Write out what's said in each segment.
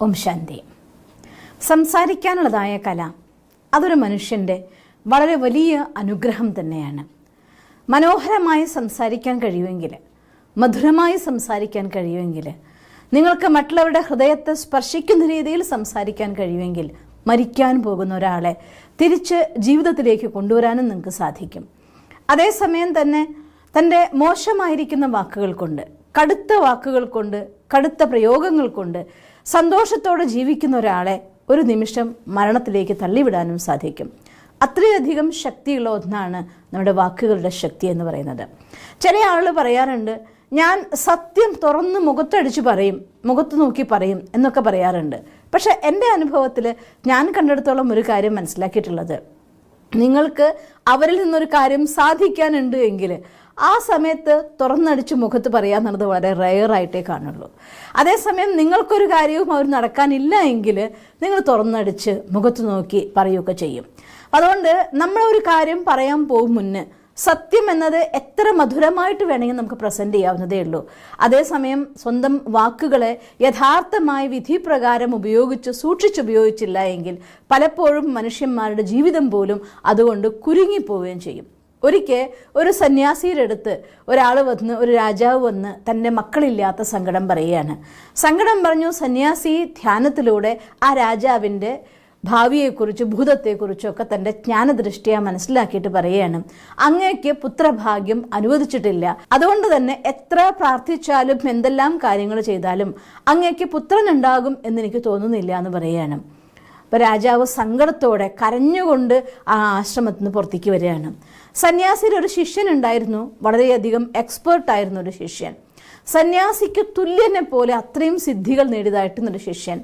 ഓം ശാന്തി. സംസാരിക്കാനുള്ളതായ കല അതൊരു മനുഷ്യൻ്റെ വളരെ വലിയ അനുഗ്രഹം തന്നെയാണ്. മനോഹരമായി സംസാരിക്കാൻ കഴിയുമെങ്കിൽ, മധുരമായി സംസാരിക്കാൻ കഴിയുമെങ്കിൽ, നിങ്ങൾക്ക് മറ്റുള്ളവരുടെ ഹൃദയത്തെ സ്പർശിക്കുന്ന രീതിയിൽ സംസാരിക്കാൻ കഴിയുമെങ്കിൽ മരിക്കാൻ പോകുന്ന ഒരാളെ തിരിച്ച് ജീവിതത്തിലേക്ക് കൊണ്ടുവരാനും നിങ്ങൾക്ക് സാധിക്കും. അതേസമയം തന്നെ തൻ്റെ മോശമായിരിക്കുന്ന വാക്കുകൾ കൊണ്ട്, കടുത്ത വാക്കുകൾ കൊണ്ട്, കടുത്ത പ്രയോഗങ്ങൾ കൊണ്ട് സന്തോഷത്തോടെ ജീവിക്കുന്ന ഒരാളെ ഒരു നിമിഷം മരണത്തിലേക്ക് തള്ളിവിടാനും സാധിക്കും. അത്രയധികം ശക്തിയുള്ള ഒന്നാണ് നമ്മുടെ വാക്കുകളുടെ ശക്തി എന്ന് പറയുന്നത്. ചില ആളുകൾ പറയാറുണ്ട്, ഞാൻ സത്യം തുറന്ന് മുഖത്തടിച്ച് പറയും, മുഖത്ത് നോക്കി പറയും എന്നൊക്കെ പറയാറുണ്ട്. പക്ഷെ എൻ്റെ അനുഭവത്തിൽ ഞാൻ കണ്ടെടുത്തോളം ഒരു കാര്യം മനസ്സിലാക്കിയിട്ടുള്ളത്, നിങ്ങൾക്ക് അവരിൽ നിന്നൊരു കാര്യം സാധിക്കാനുണ്ട് എങ്കിൽ ആ സമയത്ത് തുറന്നടിച്ച് മുഖത്ത് പറയാന്നുള്ളത് വളരെ റെയറായിട്ടേ കാണുള്ളൂ. അതേസമയം നിങ്ങൾക്കൊരു കാര്യവും അവർ നടക്കാനില്ല എങ്കിൽ നിങ്ങൾ തുറന്നടിച്ച് മുഖത്ത് നോക്കി പറയുകയൊക്കെ ചെയ്യും. അതുകൊണ്ട് നമ്മളൊരു കാര്യം പറയാൻ പോകും മുന്നേ സത്യം എന്നത് എത്ര മധുരമായിട്ട് വേണമെങ്കിൽ നമുക്ക് പ്രസൻറ്റ് ചെയ്യാവുന്നതേ ഉള്ളൂ. അതേസമയം സ്വന്തം വാക്കുകളെ യഥാർത്ഥമായ വിധിപ്രകാരം സൂക്ഷിച്ചുപയോഗിച്ചില്ല എങ്കിൽ പലപ്പോഴും മനുഷ്യന്മാരുടെ ജീവിതം പോലും അതുകൊണ്ട് കുരുങ്ങിപ്പോവുകയും ചെയ്യും. ഒരിക്കൽ ഒരു സന്യാസിയുടെ അടുത്ത് ഒരു രാജാവ് വന്ന് തൻ്റെ മക്കളില്ലാത്ത സങ്കടം പറയുകയാണ്. സങ്കടം പറഞ്ഞു സന്യാസി ധ്യാനത്തിലൂടെ ആ രാജാവിൻ്റെ ഭാവിയെക്കുറിച്ച്, ഭൂതത്തെക്കുറിച്ചൊക്കെ തൻ്റെ ജ്ഞാനദൃഷ്ടിയെ മനസ്സിലാക്കിയിട്ട് പറയുകയാണ്, അങ്ങേക്ക് പുത്രഭാഗ്യം അനുവദിച്ചിട്ടില്ല, അതുകൊണ്ട് തന്നെ എത്ര പ്രാർത്ഥിച്ചാലും എന്തെല്ലാം കാര്യങ്ങൾ ചെയ്താലും അങ്ങേക്ക് പുത്രനുണ്ടാകും എന്നെനിക്ക് തോന്നുന്നില്ല എന്ന് പറയുകയാണ്. അപ്പോൾ രാജാവ് സങ്കടത്തോടെ കരഞ്ഞുകൊണ്ട് ആ ആശ്രമത്തിൽ നിന്ന് പുറത്തേക്ക് വരികയാണ്. സന്യാസിയുടെ ഒരു ശിഷ്യൻ ഉണ്ടായിരുന്നു, വളരെയധികം എക്സ്പേർട്ടായിരുന്നു ഒരു ശിഷ്യൻ. സന്യാസിക്ക് തുല്യനെ പോലെ അത്രയും സിദ്ധികൾ നേടിയതായിട്ടുന്നൊരു ശിഷ്യൻ.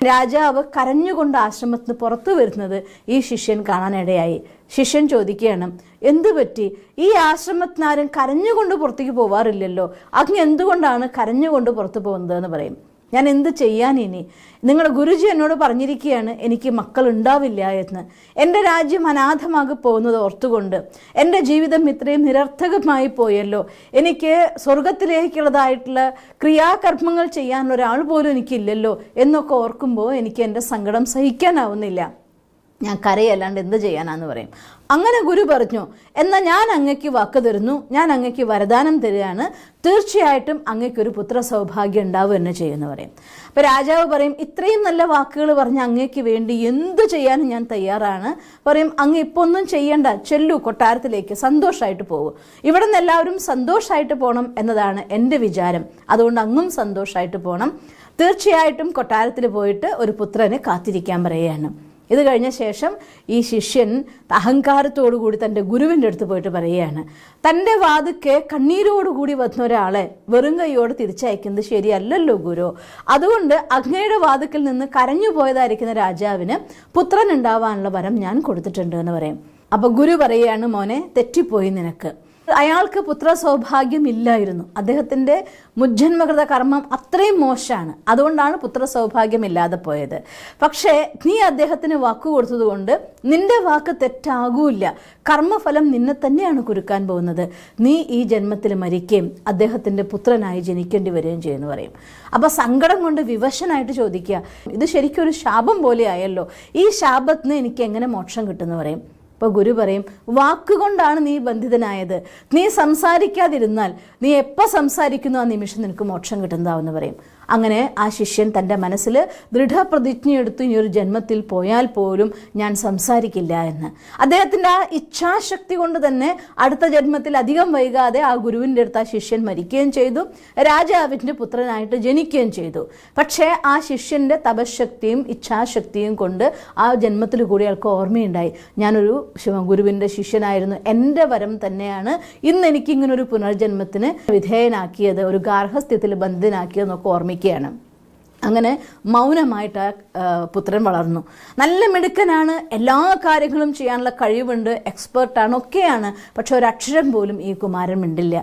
രാജാവ് കരഞ്ഞുകൊണ്ട് ആശ്രമത്തിന് പുറത്തു വരുന്നത് ഈ ശിഷ്യൻ കാണാനിടയായി. ശിഷ്യൻ ചോദിക്കുകയാണ്, എന്തു പറ്റി? ഈ ആശ്രമത്തിനാരും കരഞ്ഞുകൊണ്ട് പുറത്തേക്ക് പോവാറില്ലല്ലോ, അങ്ങ് എന്തുകൊണ്ടാണ് കരഞ്ഞുകൊണ്ട് പുറത്തു പോകുന്നതെന്ന് പറയും. ഞാൻ എന്ത് ചെയ്യാൻ ഇനി? നിങ്ങളുടെ ഗുരുജി എന്നോട് പറഞ്ഞിരിക്കുകയാണ് എനിക്ക് മക്കൾ ഉണ്ടാവില്ല എന്ന്. എൻ്റെ രാജ്യം അനാഥമാകി പോകുന്നത് ഓർത്തുകൊണ്ട് എൻ്റെ ജീവിതം ഇത്രയും നിരർത്ഥകമായി പോയല്ലോ. എനിക്ക് സ്വർഗത്തിലേക്കുള്ളതായിട്ടുള്ള ക്രിയാകർമ്മങ്ങൾ ചെയ്യാൻ ഒരാൾ പോലും എനിക്കില്ലല്ലോ എന്നൊക്കെ ഓർക്കുമ്പോൾ എനിക്ക് എൻ്റെ സങ്കടം സഹിക്കാനാവുന്നില്ല. ഞാൻ കരയല്ലാണ്ട് എന്ത് ചെയ്യാനാന്ന് പറയും. അങ്ങനെ ഗുരു പറഞ്ഞു, എന്നാൽ ഞാൻ അങ്ങയ്ക്ക് വാക്ക് തരുന്നു, ഞാൻ അങ്ങയ്ക്ക് വരദാനം തരികയാണ്, തീർച്ചയായിട്ടും അങ്ങയ്ക്കൊരു പുത്ര സൗഭാഗ്യം ഉണ്ടാവും എന്ന് ചെയ്യുമെന്ന് പറയും. അപ്പോൾ രാജാവ് പറയും, ഇത്രയും നല്ല വാക്കുകൾ പറഞ്ഞ് അങ്ങയ്ക്ക് വേണ്ടി എന്ത് ചെയ്യാനും ഞാൻ തയ്യാറാണ്. പറയും, അങ്ങ് ഇപ്പോൾ ഒന്നും ചെയ്യണ്ട, ചെല്ലു കൊട്ടാരത്തിലേക്ക്, സന്തോഷമായിട്ട് പോകും. ഇവിടെ നിന്ന് എല്ലാവരും സന്തോഷമായിട്ട് പോകണം എന്നതാണ് എൻ്റെ വിചാരം, അതുകൊണ്ട് അങ്ങും സന്തോഷമായിട്ട് പോകണം. തീർച്ചയായിട്ടും കൊട്ടാരത്തിൽ പോയിട്ട് ഒരു പുത്രനെ കാത്തിരിക്കാൻ പറയുകയാണ്. ഇത് കഴിഞ്ഞ ശേഷം ഈ ശിഷ്യൻ അഹങ്കാരത്തോടുകൂടി തൻ്റെ ഗുരുവിൻ്റെ അടുത്ത് പോയിട്ട് പറയുകയാണ്, തൻ്റെ വാതുക്കെ കണ്ണീരോടുകൂടി വന്ന ഒരാളെ വെറും കൈയോട് തിരിച്ചയക്കുന്നത് ശരിയല്ലല്ലോ ഗുരു, അതുകൊണ്ട് അങ്ങയുടെ വാതുക്കൽ നിന്ന് കരഞ്ഞു പോയതായിരിക്കുന്ന രാജാവിന് പുത്രൻ ഉണ്ടാവാനുള്ള വരം ഞാൻ കൊടുത്തിട്ടുണ്ട് എന്ന് പറയും. അപ്പോൾ ഗുരു പറയുകയാണ്, മോനെ തെറ്റിപ്പോയി നിനക്ക്. അയാൾക്ക് പുത്ര സൗഭാഗ്യം ഇല്ലായിരുന്നു, അദ്ദേഹത്തിൻ്റെ മുജ്ജന്മകൃത കർമ്മം അത്രയും മോശമാണ്, അതുകൊണ്ടാണ് പുത്ര സൗഭാഗ്യം ഇല്ലാതെ പോയത്. പക്ഷേ നീ അദ്ദേഹത്തിന് വാക്ക് കൊടുത്തതുകൊണ്ട് നിന്റെ വാക്ക് തെറ്റാകൂല, കർമ്മഫലം നിന്നെ തന്നെയാണ് കുരുക്കാൻ പോകുന്നത്. നീ ഈ ജന്മത്തിൽ മരിക്കുകയും അദ്ദേഹത്തിൻ്റെ പുത്രനായി ജനിക്കേണ്ടി വരികയും ചെയ്യുമെന്ന് പറയും. അപ്പോൾ സങ്കടം കൊണ്ട് വിവശനായിട്ട് ചോദിക്കുക, ഇത് ശരിക്കും ഒരു ശാപം പോലെ ആയല്ലോ, ഈ ശാപത്തിന് എനിക്ക് എങ്ങനെ മോക്ഷം കിട്ടുമെന്ന് പറയും. അപ്പോൾ ഗുരു പറയും, വാക്കുകൊണ്ടാണ് നീ ബന്ധിതനായത്, നീ സംസാരിക്കാതിരുന്നാൽ നീ എപ്പോൾ സംസാരിക്കുന്നു ആ നിമിഷം നിനക്ക് മോക്ഷം കിട്ടുന്നതാവെന്ന് പറയും. അങ്ങനെ ആ ശിഷ്യൻ തൻ്റെ മനസ്സിൽ ദൃഢപ്രതിജ്ഞയെടുത്തു, ഇനി ഒരു ജന്മത്തിൽ പോയാൽ പോലും ഞാൻ സംസാരിക്കില്ല എന്ന്. അദ്ദേഹത്തിൻ്റെ ആ ഇച്ഛാശക്തി കൊണ്ട് തന്നെ അടുത്ത ജന്മത്തിൽ അധികം വൈകാതെ ആ ഗുരുവിൻ്റെ അടുത്ത് ആ ശിഷ്യൻ മരിക്കുകയും ചെയ്തു, രാജാവിൻ്റെ പുത്രനായിട്ട് ജനിക്കുകയും ചെയ്തു. പക്ഷേ ആ ശിഷ്യൻ്റെ തപശക്തിയും ഇച്ഛാശക്തിയും കൊണ്ട് ആ ജന്മത്തിൽ കൂടി അയാൾക്ക് ഓർമ്മയുണ്ടായി, ഞാനൊരു ഗുരുവിൻ്റെ ശിഷ്യനായിരുന്നു, എൻ്റെ വരം തന്നെയാണ് ഇന്ന് എനിക്കിങ്ങനൊരു പുനർജന്മത്തിന് വിധേയനാക്കിയത്, ഒരു ഗാർഹസ്ഥ്യത്തിൽ ബന്ധിതനാക്കിയതെന്നൊക്കെ ഓർമ്മിക്കുകയാണ്. അങ്ങനെ മൗനമായിട്ട് പുത്രൻ വളർന്നു. നല്ല മിടുക്കനാണ്, എല്ലാ കാര്യങ്ങളും ചെയ്യാനുള്ള കഴിവുണ്ട്, എക്സ്പേർട്ടാണ്, ഒക്കെയാണ്. പക്ഷെ ഒരക്ഷരം പോലും ഈ കുമാരൻ മിണ്ടില്ല.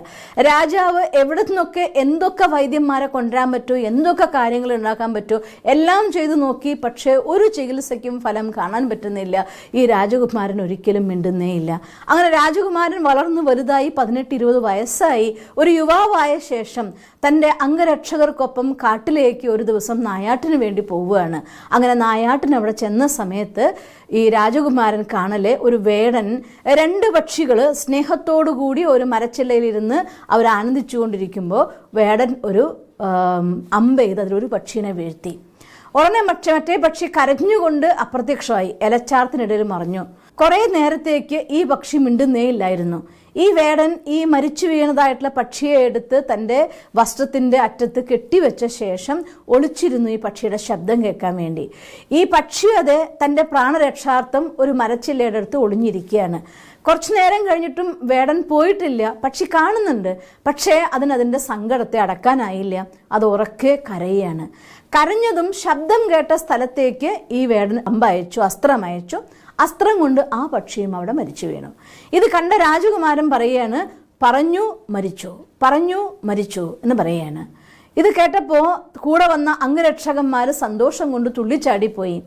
രാജാവ് എവിടെ നിന്നൊക്കെ എന്തൊക്കെ വൈദ്യന്മാരെ കൊണ്ടുവരാൻ പറ്റുമോ, എന്തൊക്കെ കാര്യങ്ങൾ ഉണ്ടാക്കാൻ പറ്റുമോ എല്ലാം ചെയ്തു നോക്കി, പക്ഷേ ഒരു ചികിത്സയ്ക്കും ഫലം കാണാൻ പറ്റുന്നില്ല. ഈ രാജകുമാരൻ ഒരിക്കലും മിണ്ടുന്നേയില്ല. അങ്ങനെ രാജകുമാരൻ വളർന്നു വലുതായി 18-20 വയസ്സായി. ഒരു യുവാവായ ശേഷം തൻ്റെ അംഗരക്ഷകർക്കൊപ്പം കാട്ടിലേക്ക് ഒരു ദിവസം ദിവസം നായാട്ടിന് വേണ്ടി പോവുകയാണ്. അങ്ങനെ നായാട്ടിന് അവിടെ ചെന്ന സമയത്ത് ഈ രാജകുമാരൻ കാണലെ ഒരു വേടൻ 2 പക്ഷികൾ സ്നേഹത്തോടുകൂടി ഒരു മരച്ചില്ലയിലിരുന്ന് അവർ ആനന്ദിച്ചുകൊണ്ടിരിക്കുമ്പോൾ വേടൻ ഒരു അമ്പെയ്ത് അതിലൊരു പക്ഷിനെ വീഴ്ത്തി. ഉടനെ മറ്റേ പക്ഷി കരഞ്ഞുകൊണ്ട് അപ്രത്യക്ഷമായി, ഇലച്ചാർത്തിനിടയിൽ മറഞ്ഞു. കുറേ നേരത്തേക്ക് ഈ പക്ഷി മിണ്ടുന്നേയില്ലായിരുന്നു. ഈ വേടൻ ഈ മരിച്ചു വീണതായിട്ടുള്ള പക്ഷിയെ എടുത്ത് തൻ്റെ വസ്ത്രത്തിൻ്റെ അറ്റത്ത് കെട്ടിവെച്ച ശേഷം ഒളിച്ചിരുന്നു ഈ പക്ഷിയുടെ ശബ്ദം കേൾക്കാൻ വേണ്ടി. ഈ പക്ഷി അത് തൻ്റെ പ്രാണരക്ഷാർത്ഥം ഒരു മരച്ചില്ലയുടെ അടുത്ത് ഒളിഞ്ഞിരിക്കുകയാണ്. കുറച്ചു നേരം കഴിഞ്ഞിട്ടും വേടൻ പോയിട്ടില്ല. പക്ഷി കാണുന്നുണ്ട്, പക്ഷേ അതിൻ്റെ സങ്കടത്തെ അടക്കാനായില്ല. അത് ഉറക്കെ കരയാണ്. കരഞ്ഞതും ശബ്ദം കേട്ട സ്ഥലത്തേക്ക് ഈ വേടൻ അമ്പയച്ചു, അസ്ത്രം അയച്ചു. അസ്ത്രം കൊണ്ട് ആ പക്ഷിയും അവിടെ മരിച്ചു വീണു. ഇത് കണ്ട രാജകുമാരൻ പറയുകയാണ്, പറഞ്ഞു മരിച്ചു, പറഞ്ഞു മരിച്ചു എന്ന് പറയുകയാണ്. ഇത് കേട്ടപ്പോൾ കൂടെ വന്ന അംഗരക്ഷകന്മാർ സന്തോഷം കൊണ്ട് തുള്ളിച്ചാടിപ്പോയി.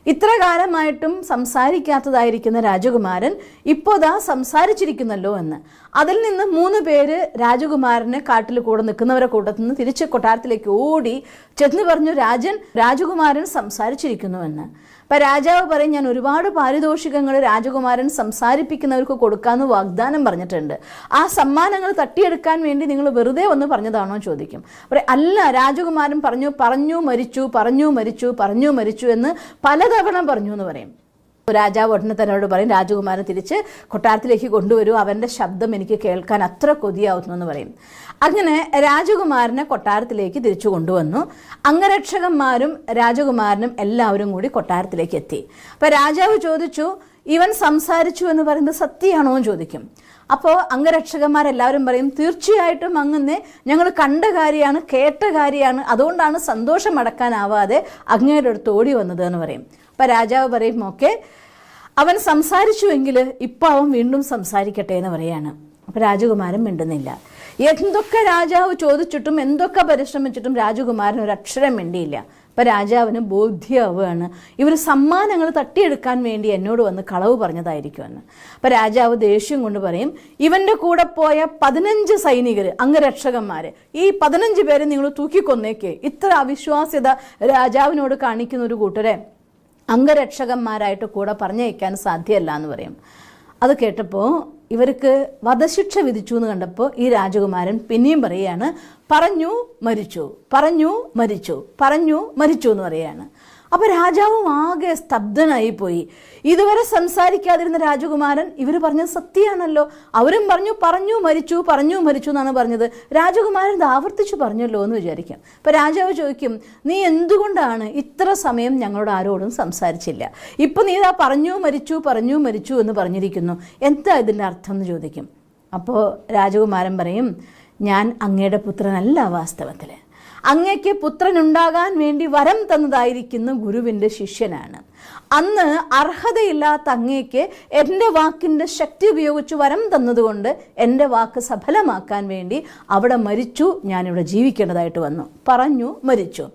ഇത്ര കാലമായിട്ടും സംസാരിക്കാത്തതായിരിക്കുന്ന രാജകുമാരൻ ഇപ്പോൾ ദാ സംസാരിച്ചിരിക്കുന്നല്ലോ എന്ന്. അതിൽ നിന്ന് 3 പേര് രാജകുമാരനെ കാട്ടിൽ കൂടെ നിൽക്കുന്നവരെ കൂട്ടത്തിൽ നിന്ന് തിരിച്ച് കൊട്ടാരത്തിലേക്ക് ഓടി ചെന്ന് പറഞ്ഞു, രാജകുമാരൻ സംസാരിച്ചിരിക്കുന്നുവെന്ന്. അപ്പം രാജാവ് പറയും, ഞാൻ ഒരുപാട് പാരിതോഷികങ്ങൾ രാജകുമാരൻ സംസാരിപ്പിക്കുന്നവർക്ക് കൊടുക്കാമെന്ന് വാഗ്ദാനം പറഞ്ഞിട്ടുണ്ട്. ആ സമ്മാനങ്ങൾ തട്ടിയെടുക്കാൻ വേണ്ടി നിങ്ങൾ വെറുതെ ഒന്ന് പറഞ്ഞതാണോ ചോദിക്കും. അല്ല, രാജകുമാരൻ പറഞ്ഞു മരിച്ചു എന്ന് പലതവണ പറഞ്ഞു എന്ന് പറയും. രാജാവ് ഉടനെ തന്നോട് പറയും, രാജകുമാരൻ തിരിച്ച് കൊട്ടാരത്തിലേക്ക് കൊണ്ടുവരൂ, അവൻ്റെ ശബ്ദം എനിക്ക് കേൾക്കാൻ അത്ര കൊതിയാവുന്നു എന്ന് പറയും. അങ്ങനെ രാജകുമാരനെ കൊട്ടാരത്തിലേക്ക് തിരിച്ചു കൊണ്ടുവന്നു. അംഗരക്ഷകന്മാരും രാജകുമാരനും എല്ലാവരും കൂടി കൊട്ടാരത്തിലേക്ക് എത്തി. അപ്പോൾ രാജാവ് ചോദിച്ചു, ഇവൻ സംസാരിച്ചു എന്ന് പറയുന്നത് സത്യമാണോ എന്ന് ചോദിക്കും. അപ്പോൾ അംഗരക്ഷകന്മാരെല്ലാവരും പറയും, തീർച്ചയായിട്ടും അങ്ങനെ ഞങ്ങൾ കണ്ട കാര്യമാണ്, കേട്ട കാര്യമാണ്, അതുകൊണ്ടാണ് സന്തോഷം അടക്കാനാവാതെ അങ്ങയുടെ അടുത്ത് ഓടി വന്നത് എന്ന് പറയും. അപ്പം രാജാവ് പറയും, ഓക്കെ, അവൻ സംസാരിച്ചുവെങ്കിൽ ഇപ്പം അവൻ വീണ്ടും സംസാരിക്കട്ടെ എന്ന് പറയാണ്. അപ്പം രാജകുമാരൻ മിണ്ടുന്നില്ല. എന്തൊക്കെ രാജാവ് ചോദിച്ചിട്ടും എന്തൊക്കെ പരിശ്രമിച്ചിട്ടും രാജകുമാരൻ ഒരു അക്ഷരം മിണ്ടിയില്ല. അപ്പം രാജാവിന് ബോധ്യമാവുകയാണ്, ഇവർ സമ്മാനങ്ങൾ തട്ടിയെടുക്കാൻ വേണ്ടി എന്നോട് വന്ന് കളവ് പറഞ്ഞതായിരിക്കുമെന്ന്. അപ്പം രാജാവ് ദേഷ്യം കൊണ്ട് പറയും, ഇവൻ്റെ കൂടെ പോയ 15 സൈനികർ, അംഗരക്ഷകന്മാർ, ഈ 15 പേരെ നിങ്ങൾ തൂക്കിക്കൊന്നേക്ക്. ഇത്ര അവിശ്വാസ്യത രാജാവിനോട് കാണിക്കുന്ന ഒരു കൂട്ടരെ അംഗരക്ഷകന്മാരായിട്ട് കൂടെ പറഞ്ഞയക്കാൻ സാധ്യമല്ല എന്ന് പറയും. അത് കേട്ടപ്പോൾ ഇവർക്ക് വധശിക്ഷ വിധിച്ചു എന്ന് കണ്ടപ്പോൾ ഈ രാജകുമാരൻ പിന്നെയും പറയുകയാണ്, പറഞ്ഞു മരിച്ചു എന്ന് പറയുകയാണ്. അപ്പോൾ രാജാവും ആകെ സ്തബ്ധനായിപ്പോയി. ഇതുവരെ സംസാരിക്കാതിരുന്ന രാജകുമാരൻ ഇവർ പറഞ്ഞത് സത്യമാണല്ലോ, അവരും പറഞ്ഞു മരിച്ചു എന്നാണ് പറഞ്ഞത്, രാജകുമാരൻ ഇത് ആവർത്തിച്ചു പറഞ്ഞല്ലോ എന്ന് വിചാരിക്കും. അപ്പോൾ രാജാവ് ചോദിക്കും, നീ എന്തുകൊണ്ടാണ് ഇത്ര സമയം ഞങ്ങളോട് ആരോടും സംസാരിച്ചില്ല? ഇപ്പം നീ ഇതാ പറഞ്ഞു മരിച്ചു എന്ന് പറഞ്ഞിരിക്കുന്നു, എന്താ ഇതിൻ്റെ അർത്ഥം എന്ന് ചോദിക്കും. അപ്പോൾ രാജകുമാരൻ പറയും, ഞാൻ അങ്ങയുടെ പുത്രനല്ല, വാസ്തവത്തിൽ അങ്ങയ്ക്ക് പുത്രനുണ്ടാകാൻ വേണ്ടി വരം തന്നതായിരിക്കുന്ന ഗുരുവിൻ്റെ ശിഷ്യനാണ്. അന്ന് അർഹതയില്ലാത്ത അങ്ങയ്ക്ക് എൻ്റെ വാക്കിൻ്റെ ശക്തി ഉപയോഗിച്ച് വരം തന്നതുകൊണ്ട് എൻ്റെ വാക്ക് സഫലമാക്കാൻ വേണ്ടി അവിടെ മരിച്ചു, ഞാനിവിടെ ജീവിക്കേണ്ടതായിട്ട് വന്നു. പറഞ്ഞു മരിച്ചു.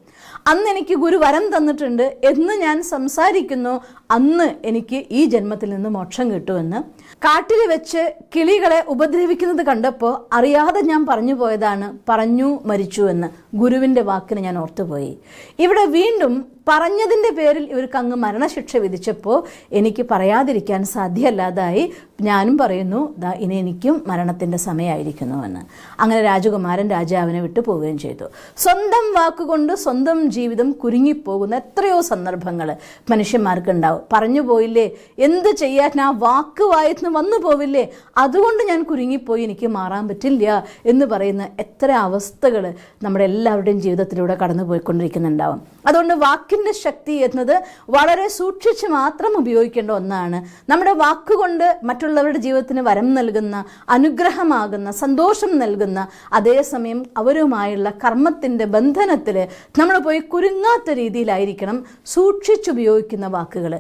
അന്ന് എനിക്ക് ഗുരു വരം തന്നിട്ടുണ്ട്, എന്ന് ഞാൻ സംസാരിക്കുന്നു അന്ന് എനിക്ക് ഈ ജന്മത്തിൽ നിന്ന് മോക്ഷം കിട്ടുമെന്ന്. കാട്ടിൽ വെച്ച് കിളികളെ ഉപദ്രവിക്കുന്നത് കണ്ടപ്പോൾ അറിയാതെ ഞാൻ പറഞ്ഞു പോയതാണ് പറഞ്ഞു മരിച്ചു എന്ന്. ഗുരുവിൻ്റെ വാക്കിന് ഞാൻ ഓർത്തുപോയി. ഇവിടെ വീണ്ടും പറഞ്ഞതിൻ്റെ പേരിൽ ഇവർക്ക് അങ്ങ് മരണശിക്ഷ വിധിച്ചപ്പോൾ എനിക്ക് പറയാതിരിക്കാൻ സാധ്യമല്ലാതായി. ഞാനും പറയുന്നു, ഇനി എനിക്കും മരണത്തിൻ്റെ സമയമായിരിക്കുന്നുവെന്ന്. അങ്ങനെ രാജകുമാരൻ രാജാവിനെ വിട്ടു പോവുകയും ചെയ്തു. സ്വന്തം വാക്കുകൊണ്ട് സ്വന്തം ജീവിതം കുരുങ്ങിപ്പോകുന്ന എത്രയോ സന്ദർഭങ്ങൾ മനുഷ്യന്മാർക്കുണ്ടാവും. പറഞ്ഞു പോയില്ലേ, എന്ത് ചെയ്യാൻ, ആ വാക്ക് വായത്തിന് വന്നു പോവില്ലേ, അതുകൊണ്ട് ഞാൻ കുരുങ്ങിപ്പോയി, എനിക്ക് മാറാൻ പറ്റില്ല എന്ന് പറയുന്ന എത്ര അവസ്ഥകൾ നമ്മുടെ എല്ലാവരുടെയും ജീവിതത്തിലൂടെ കടന്നു പോയിക്കൊണ്ടിരിക്കുന്നുണ്ടാവും. അതുകൊണ്ട് വാക്കിൻ്റെ ശക്തി എന്നത് വളരെ സൂക്ഷിച്ച് മാത്രം ഉപയോഗിക്കേണ്ട ഒന്നാണ്. നമ്മുടെ വാക്കുകൊണ്ട് മറ്റുള്ളവരുടെ ജീവിതത്തിന് വരം നൽകുന്ന, അനുഗ്രഹമാകുന്ന, സന്തോഷം നൽകുന്ന, അതേസമയം അവരുമായുള്ള കർമ്മത്തിൻ്റെ ബന്ധനത്തിൽ നമ്മൾ പോയി കുരുങ്ങാത്ത രീതിയിലായിരിക്കണം സൂക്ഷിച്ചുപയോഗിക്കുന്ന വാക്കുകൾ.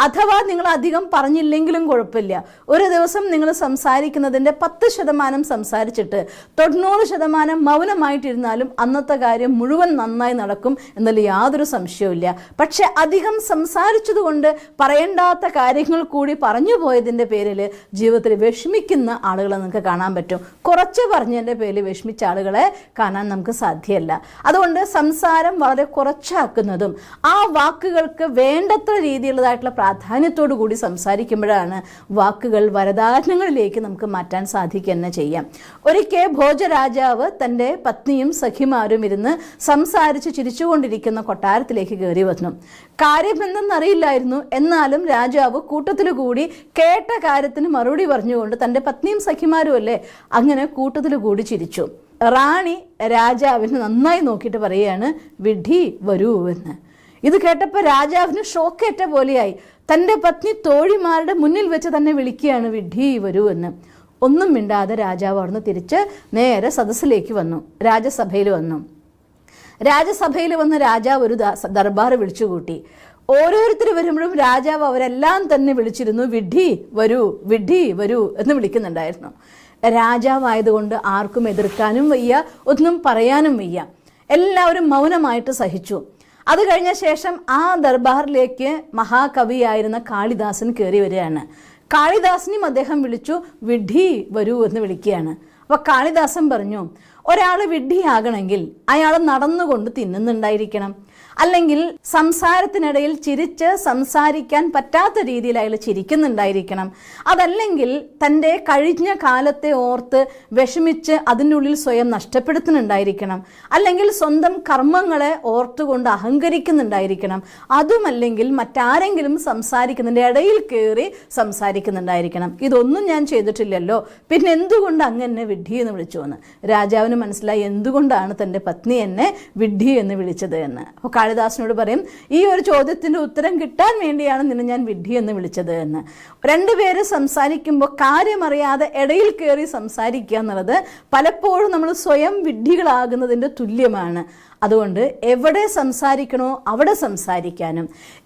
അഥവാ നിങ്ങൾ അധികം പറഞ്ഞില്ലെങ്കിലും കുഴപ്പമില്ല, ഒരു ദിവസം നിങ്ങൾ സംസാരിക്കുന്നതിൻ്റെ 10% സംസാരിച്ചിട്ട് 90% മൗനമായിട്ടിരുന്നാലും അന്നത്തെ കാര്യം മുഴുവൻ നന്നായി നടക്കും എന്നതിൽ യാതൊരു സംശയവുമില്ല. പക്ഷെ അധികം സംസാരിച്ചതുകൊണ്ട് പറയേണ്ടാത്ത കാര്യങ്ങൾ കൂടി പറഞ്ഞു പോയതിൻ്റെ പേരിൽ ജീവിതത്തിൽ വിഷമിക്കുന്ന ആളുകളെ നമുക്ക് കാണാൻ പറ്റും. കുറച്ച് പറഞ്ഞതിൻ്റെ പേരിൽ വിഷമിച്ച ആളുകളെ കാണാൻ നമുക്ക് സാധ്യമല്ല. അതുകൊണ്ട് സംസാരം വളരെ കുറച്ചാക്കുന്നതും ആ വാക്കുകൾക്ക് വേണ്ടത്ര രീതിയിലുള്ളതായിട്ടുള്ള പ്രാധാന്യത്തോടു കൂടി സംസാരിക്കുമ്പോഴാണ് വാക്കുകൾ വരദാനങ്ങളിലേക്ക് നമുക്ക് മാറ്റാൻ സാധിക്കുക തന്നെ ചെയ്യാം. ഒരിക്കൽ ഭോജരാജാവ് തൻ്റെ പത്നിയും സഖിമാരും ഇരുന്ന് സംസാരിച്ച് ചിരിച്ചുകൊണ്ടിരിക്കുന്ന കൊട്ടാരത്തിലേക്ക് കയറി വന്നു. കാര്യമെന്തെന്നറിയില്ലായിരുന്നു. എന്നാലും രാജാവ് കൂട്ടത്തിൽ കൂടി കേട്ട കാര്യത്തിന് മറുപടി പറഞ്ഞുകൊണ്ട് തൻ്റെ പത്നിയും സഖിമാരും അല്ലേ അങ്ങനെ കൂട്ടത്തിൽ കൂടി ചിരിച്ചു. റാണി രാജാവിന് നന്നായി നോക്കിയിട്ട് പറയുകയാണ്, വിഡ്ഢി വരൂ എന്ന്. ഇത് കേട്ടപ്പോൾ രാജാവിന് ഷോക്കേറ്റ പോലെയായി. തൻ്റെ പത്നി തോഴിമാരുടെ മുന്നിൽ വെച്ച് തന്നെ വിളിക്കുകയാണ്, വിഡ്ഢി വരൂ എന്ന്. ഒന്നും മിണ്ടാതെ രാജാവ് അവിടുന്ന് തിരിച്ച് നേരെ സദസ്സിലേക്ക് വന്നു, രാജസഭയിൽ വന്നു. രാജസഭയിൽ വന്ന് രാജാവ് ഒരു ദർബാർ വിളിച്ചു കൂട്ടി. ഓരോരുത്തർ വരുമ്പോഴും രാജാവ് അവരെല്ലാം തന്നെ വിളിച്ചിരുന്നു, വിഡ്ഢി വരൂ, വിഡ്ഢി വരൂ എന്ന് വിളിക്കുന്നുണ്ടായിരുന്നു. രാജാവായതുകൊണ്ട് ആർക്കും എതിർക്കാനും വയ്യ, ഒന്നും പറയാനും വയ്യ. എല്ലാവരും മൗനമായിട്ട് സഹിച്ചു. അത് കഴിഞ്ഞ ശേഷം ആ ദർബാറിലേക്ക് മഹാകവിയായിരുന്ന കാളിദാസൻ കയറി വരികയാണ്. കാളിദാസനെയും അദ്ദേഹം വിളിച്ചു, വിഡ്ഢി വരൂ എന്ന് വിളിക്കുകയാണ്. അപ്പോൾ കാളിദാസൻ പറഞ്ഞു, ഒരാൾ വിഡ്ഢിയാകണമെങ്കിൽ അയാൾ നടന്നുകൊണ്ട് തിന്നുന്നുണ്ടായിരിക്കണം, അല്ലെങ്കിൽ സംസാരത്തിനിടയിൽ ചിരിച്ച് സംസാരിക്കാൻ പറ്റാത്ത രീതിയിൽ അയാൾ ചിരിക്കുന്നുണ്ടായിരിക്കണം, അതല്ലെങ്കിൽ തൻ്റെ കഴിഞ്ഞ കാലത്തെ ഓർത്ത് വിഷമിച്ച് അതിൻ്റെ ഉള്ളിൽ സ്വയം നഷ്ടപ്പെടുത്തുന്നുണ്ടായിരിക്കണം, അല്ലെങ്കിൽ സ്വന്തം കർമ്മങ്ങളെ ഓർത്തുകൊണ്ട് അഹങ്കരിക്കുന്നുണ്ടായിരിക്കണം, അതുമല്ലെങ്കിൽ മറ്റാരെങ്കിലും സംസാരിക്കുന്നതിൻ്റെ ഇടയിൽ കയറി സംസാരിക്കുന്നുണ്ടായിരിക്കണം. ഇതൊന്നും ഞാൻ ചെയ്തിട്ടില്ലല്ലോ, പിന്നെ എന്തുകൊണ്ട് അങ്ങനെ വിഡ്ഢി എന്ന് വിളിച്ചു എന്ന് രാജാവിന് മനസ്സിലായി എന്തുകൊണ്ടാണ് തൻ്റെ പത്നി എന്നെ വിഡ്ഢി എന്ന് വിളിച്ചത് എന്ന്. അപ്പോൾ കാളിദാസനോട് പറയും, ഈ ഒരു ചോദ്യത്തിൻ്റെ ഉത്തരം കിട്ടാൻ വേണ്ടിയാണ് നിന്നെ ഞാൻ വിഡ്ഢി എന്ന് വിളിച്ചത് എന്ന്. രണ്ടുപേര് സംസാരിക്കുമ്പോൾ കാര്യമറിയാതെ ഇടയിൽ കയറി സംസാരിക്കുക എന്നുള്ളത് പലപ്പോഴും നമ്മൾ സ്വയം വിഡ്ഢികളാകുന്നതിൻ്റെ തുല്യമാണ്. അതുകൊണ്ട് എവിടെ സംസാരിക്കണോ അവിടെ സംസാരിക്കാനും,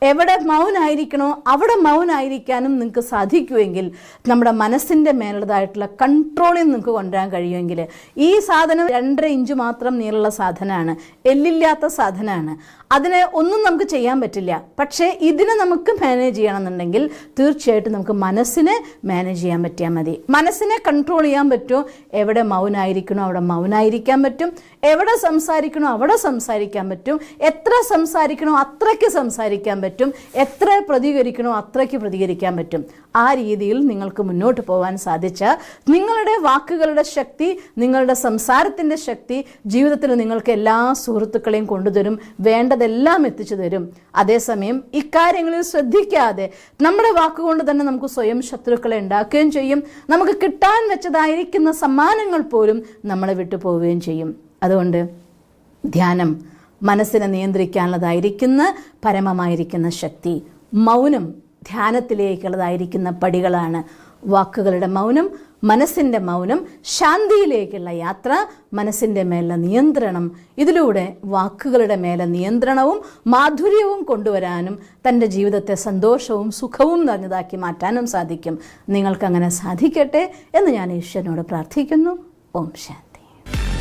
എവിടെ മൗനായിരിക്കണോ അവിടെ മൗനായിരിക്കാനും നിങ്ങൾക്ക് സാധിക്കുമെങ്കിൽ, നമ്മുടെ മനസ്സിൻ്റെ മേലുള്ളതായിട്ടുള്ള കൺട്രോളിൽ നിങ്ങൾക്ക് കൊണ്ടുവരാൻ കഴിയുമെങ്കിൽ, ഈ സാധനം 2.5 ഇഞ്ച് മാത്രം നീളമുള്ള സാധനമാണ്, എല്ലില്ലാത്ത സാധനമാണ്, അതിനെ ഒന്നും നമുക്ക് ചെയ്യാൻ പറ്റില്ല. പക്ഷേ ഇതിനെ നമുക്ക് മാനേജ് ചെയ്യണമെന്നുണ്ടെങ്കിൽ തീർച്ചയായിട്ടും നമുക്ക് മനസ്സിനെ മാനേജ് ചെയ്യാൻ പറ്റിയാൽ മതി. മനസ്സിനെ കൺട്രോൾ ചെയ്യാൻ പറ്റുമോ? എവിടെ മൗനായിരിക്കണോ അവിടെ മൗനായിരിക്കാൻ പറ്റും, എവിടെ സംസാരിക്കണോ അവിടെ സംസാരിക്കാൻ പറ്റും, എത്ര സംസാരിക്കണോ അത്രയ്ക്ക് സംസാരിക്കാൻ പറ്റും, എത്ര പ്രതികരിക്കണോ അത്രയ്ക്ക് പ്രതികരിക്കാൻ പറ്റും. ആ രീതിയിൽ നിങ്ങൾക്ക് മുന്നോട്ട് പോകാൻ സാധിച്ചാൽ നിങ്ങളുടെ വാക്കുകളുടെ ശക്തി, നിങ്ങളുടെ സംസാരത്തിൻ്റെ ശക്തി ജീവിതത്തിൽ നിങ്ങൾക്ക് എല്ലാ സുഹൃത്തുക്കളെയും കൊണ്ടുതരും, വേണ്ടതെല്ലാം എത്തിച്ചു തരും. അതേസമയം ഇക്കാര്യങ്ങളിൽ ശ്രദ്ധിക്കാതെ നമ്മുടെ വാക്കുകൊണ്ട് തന്നെ നമുക്ക് സ്വയം ശത്രുക്കളെ ഉണ്ടാക്കുകയും ചെയ്യും. നമുക്ക് കിട്ടാൻ വെച്ചതായിരിക്കുന്ന സമ്മാനങ്ങൾ പോലും നമ്മളെ വിട്ടു പോവുകയും ചെയ്യും. അതുകൊണ്ട് ധ്യാനം മനസ്സിനെ നിയന്ത്രിക്കാനുള്ളതായിരിക്കുന്ന പരമമായിരിക്കുന്ന ശക്തി. മൗനം ധ്യാനത്തിലേക്കുള്ളതായിരിക്കുന്ന പടികളാണ്. വാക്കുകളുടെ മൗനം, മനസ്സിൻ്റെ മൗനം, ശാന്തിയിലേക്കുള്ള യാത്ര, മനസ്സിൻ്റെ മേലെ നിയന്ത്രണം. ഇതിലൂടെ വാക്കുകളുടെ മേലെ നിയന്ത്രണവും മാധുര്യവും കൊണ്ടുവരാനും തൻ്റെ ജീവിതത്തെ സന്തോഷവും സുഖവും നിറഞ്ഞതാക്കി മാറ്റാനും സാധിക്കും. നിങ്ങൾക്കങ്ങനെ സാധിക്കട്ടെ എന്ന് ഞാൻ ഈശ്വരനോട് പ്രാർത്ഥിക്കുന്നു. ഓം ശാന്തി.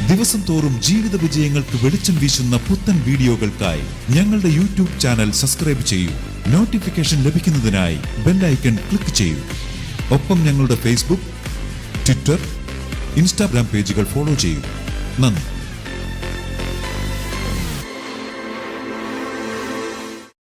ദിവസം തോറും ജീവിത വിജയങ്ങൾക്ക് വെളിച്ചം വീശുന്ന പുത്തൻ വീഡിയോകൾക്കായി ഞങ്ങളുടെ യൂട്യൂബ് ചാനൽ സബ്സ്ക്രൈബ് ചെയ്യൂ. നോട്ടിഫിക്കേഷൻ ലഭിക്കുന്നതിനായി ബെൽ ഐക്കൺ ക്ലിക്ക് ചെയ്യൂ. ഒപ്പം ഞങ്ങളുടെ ഫേസ്ബുക്ക്, ട്വിറ്റർ, ഇൻസ്റ്റാഗ്രാം പേജുകൾ ഫോളോ ചെയ്യൂ. നന്ദി.